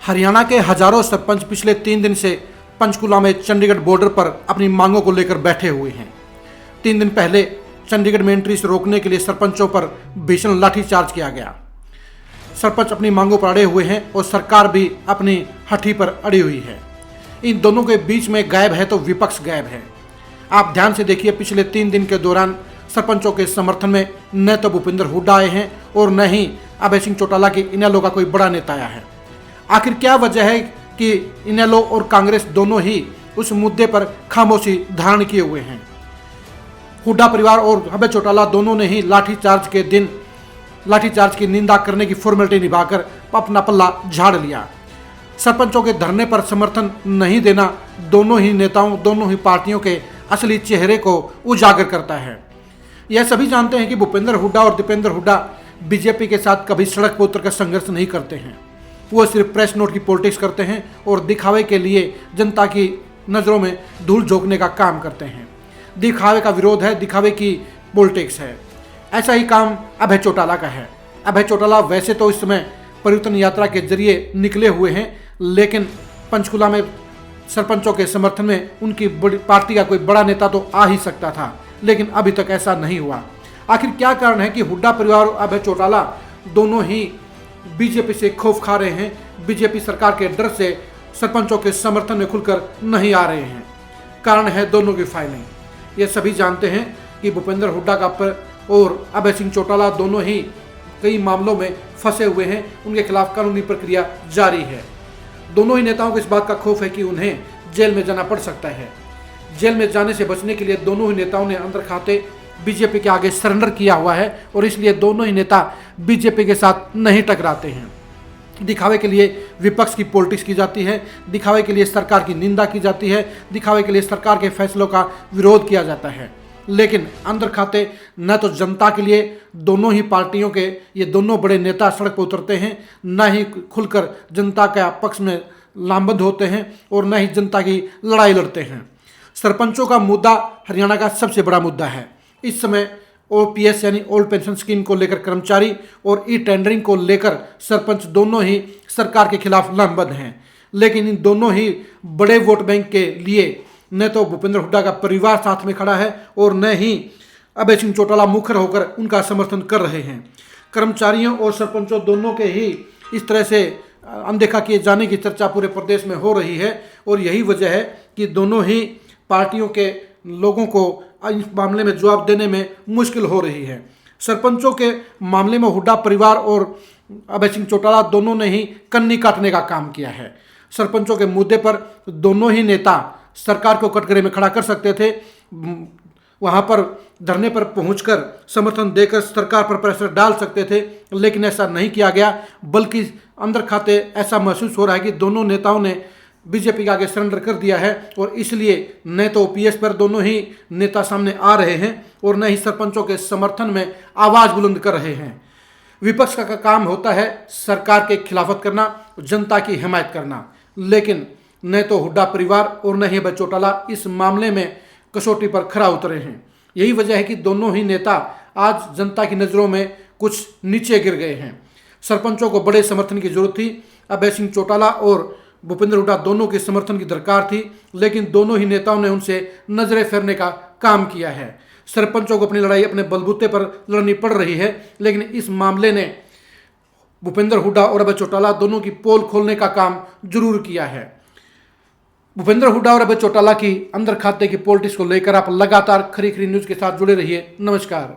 हरियाणा के हजारों सरपंच पिछले 3 दिन से पंचकुला में चंडीगढ़ बॉर्डर पर अपनी मांगों को लेकर बैठे हुए हैं। 3 दिन पहले चंडीगढ़ में एंट्री से रोकने के लिए सरपंचों पर भीषण लाठीचार्ज किया गया। सरपंच अपनी मांगों पर अड़े हुए हैं और सरकार भी अपनी हठी पर अड़ी हुई है। इन दोनों के बीच में गायब है तो विपक्ष गायब है। आप ध्यान से देखिए, पिछले 3 दिन के दौरान सरपंचों के समर्थन में न तो भूपेंद्र हुड्डा आए हैं और न ही अभय सिंह चौटाला के इनेलो का कोई बड़ा नेता आया है। आखिर क्या वजह है कि इनेलो और कांग्रेस दोनों ही उस मुद्दे पर खामोशी धारण किए हुए हैं? हुड्डा परिवार और अभय चौटाला दोनों ने ही लाठीचार्ज के दिन लाठीचार्ज की निंदा करने की फॉर्मेलिटी निभाकर अपना पल्ला झाड़ लिया। सरपंचों के धरने पर समर्थन नहीं देना दोनों ही नेताओं, दोनों ही पार्टियों के असली चेहरे को उजागर करता है। यह सभी जानते हैं कि भूपेंद्र हुड्डा और दीपेंद्र हुड्डा बीजेपी के साथ कभी सड़क पर उतर कर संघर्ष नहीं करते हैं। वो सिर्फ प्रेस नोट की पॉलिटिक्स करते हैं और दिखावे के लिए जनता की नज़रों में धूल झोंकने का काम करते हैं। दिखावे का विरोध है, दिखावे की पॉलिटिक्स है। ऐसा ही काम अभय चौटाला का है। अभय चौटाला वैसे तो इस समय परिवर्तन यात्रा के जरिए निकले हुए हैं, लेकिन पंचकुला में सरपंचों के समर्थन में उनकी बड़ी पार्टी का कोई बड़ा नेता तो आ ही सकता था, लेकिन अभी तक ऐसा नहीं हुआ। आखिर क्या कारण है कि हुड्डा परिवार और अभय चौटाला दोनों ही बीजेपी से खौफ खा रहे हैं? बीजेपी सरकार के डर से सरपंचों के समर्थन में खुलकर नहीं आ रहे हैं। कारण है दोनों की फाइलिंग। ये सभी जानते हैं कि भूपेंद्र हुड्डा का और अभय सिंह चौटाला दोनों ही कई मामलों में फंसे हुए हैं। उनके खिलाफ कानूनी प्रक्रिया जारी है। दोनों ही नेताओं को इस बात का खौफ है कि उन्हें जेल में जाना पड़ सकता है। जेल में जाने से बचने के लिए दोनों ही नेताओं ने अंदर खाते बीजेपी के आगे सरेंडर किया हुआ है और इसलिए दोनों ही नेता बीजेपी के साथ नहीं टकराते हैं। दिखावे के लिए विपक्ष की पॉलिटिक्स की जाती है, दिखावे के लिए सरकार की निंदा की जाती है, दिखावे के लिए सरकार के फैसलों का विरोध किया जाता है। लेकिन अंदर खाते न तो जनता के लिए दोनों ही पार्टियों के ये दोनों बड़े नेता सड़क पर उतरते हैं, न ही खुलकर जनता का पक्ष में लामबंद होते हैं और न ही जनता की लड़ाई लड़ते हैं। सरपंचों का मुद्दा हरियाणा का सबसे बड़ा मुद्दा है। इस समय ओपीएस यानी ओल्ड पेंशन स्कीम को लेकर कर्मचारी और ई टेंडरिंग को लेकर सरपंच दोनों ही सरकार के खिलाफ लामबंद हैं। लेकिन इन दोनों ही बड़े वोट बैंक के लिए न तो भूपेंद्र हुड्डा का परिवार साथ में खड़ा है और न ही अभय सिंह चौटाला मुखर होकर उनका समर्थन कर रहे हैं। कर्मचारियों और सरपंचों दोनों के ही इस तरह से अनदेखा किए जाने की चर्चा पूरे प्रदेश में हो रही है और यही वजह है कि दोनों ही पार्टियों के लोगों को इस मामले में जवाब देने में मुश्किल हो रही है। सरपंचों के मामले में हुड्डा परिवार और अभय सिंह चौटाला दोनों ने ही कन्नी काटने का काम किया है। सरपंचों के मुद्दे पर दोनों ही नेता सरकार को कटघरे में खड़ा कर सकते थे, वहां पर धरने पर पहुंचकर समर्थन देकर सरकार पर प्रेशर डाल सकते थे, लेकिन ऐसा नहीं किया गया। बल्कि अंदर खाते ऐसा महसूस हो रहा है कि दोनों नेताओं ने बीजेपी के आगे सरेंडर कर दिया है और इसलिए न तो ओपीएस पर दोनों ही नेता सामने आ रहे हैं और न ही सरपंचों के समर्थन में आवाज़ बुलंद कर रहे हैं। विपक्ष का काम होता है सरकार के खिलाफत करना, जनता की हिमायत करना, लेकिन न तो हुड्डा परिवार और न ही अभय चौटाला इस मामले में कसौटी पर खरा उतरे हैं। यही वजह है कि दोनों ही नेता आज जनता की नज़रों में कुछ नीचे गिर गए हैं। सरपंचों को बड़े समर्थन की जरूरत थी। अभय सिंह चौटाला और भूपेंद्र हुड्डा दोनों के समर्थन की दरकार थी, लेकिन दोनों ही नेताओं ने उनसे नजरें फेरने का काम किया है। सरपंचों को अपनी लड़ाई अपने बलबूते पर लड़नी पड़ रही है, लेकिन इस मामले ने भूपेंद्र हुड्डा और अभय चौटाला दोनों की पोल खोलने का काम जरूर किया है। भूपेंद्र हुड्डा और अभय चौटाला की अंदर खाते की पॉलिटिक्स को लेकर आप लगातार खरी खरी न्यूज़ के साथ जुड़े रहिए। नमस्कार।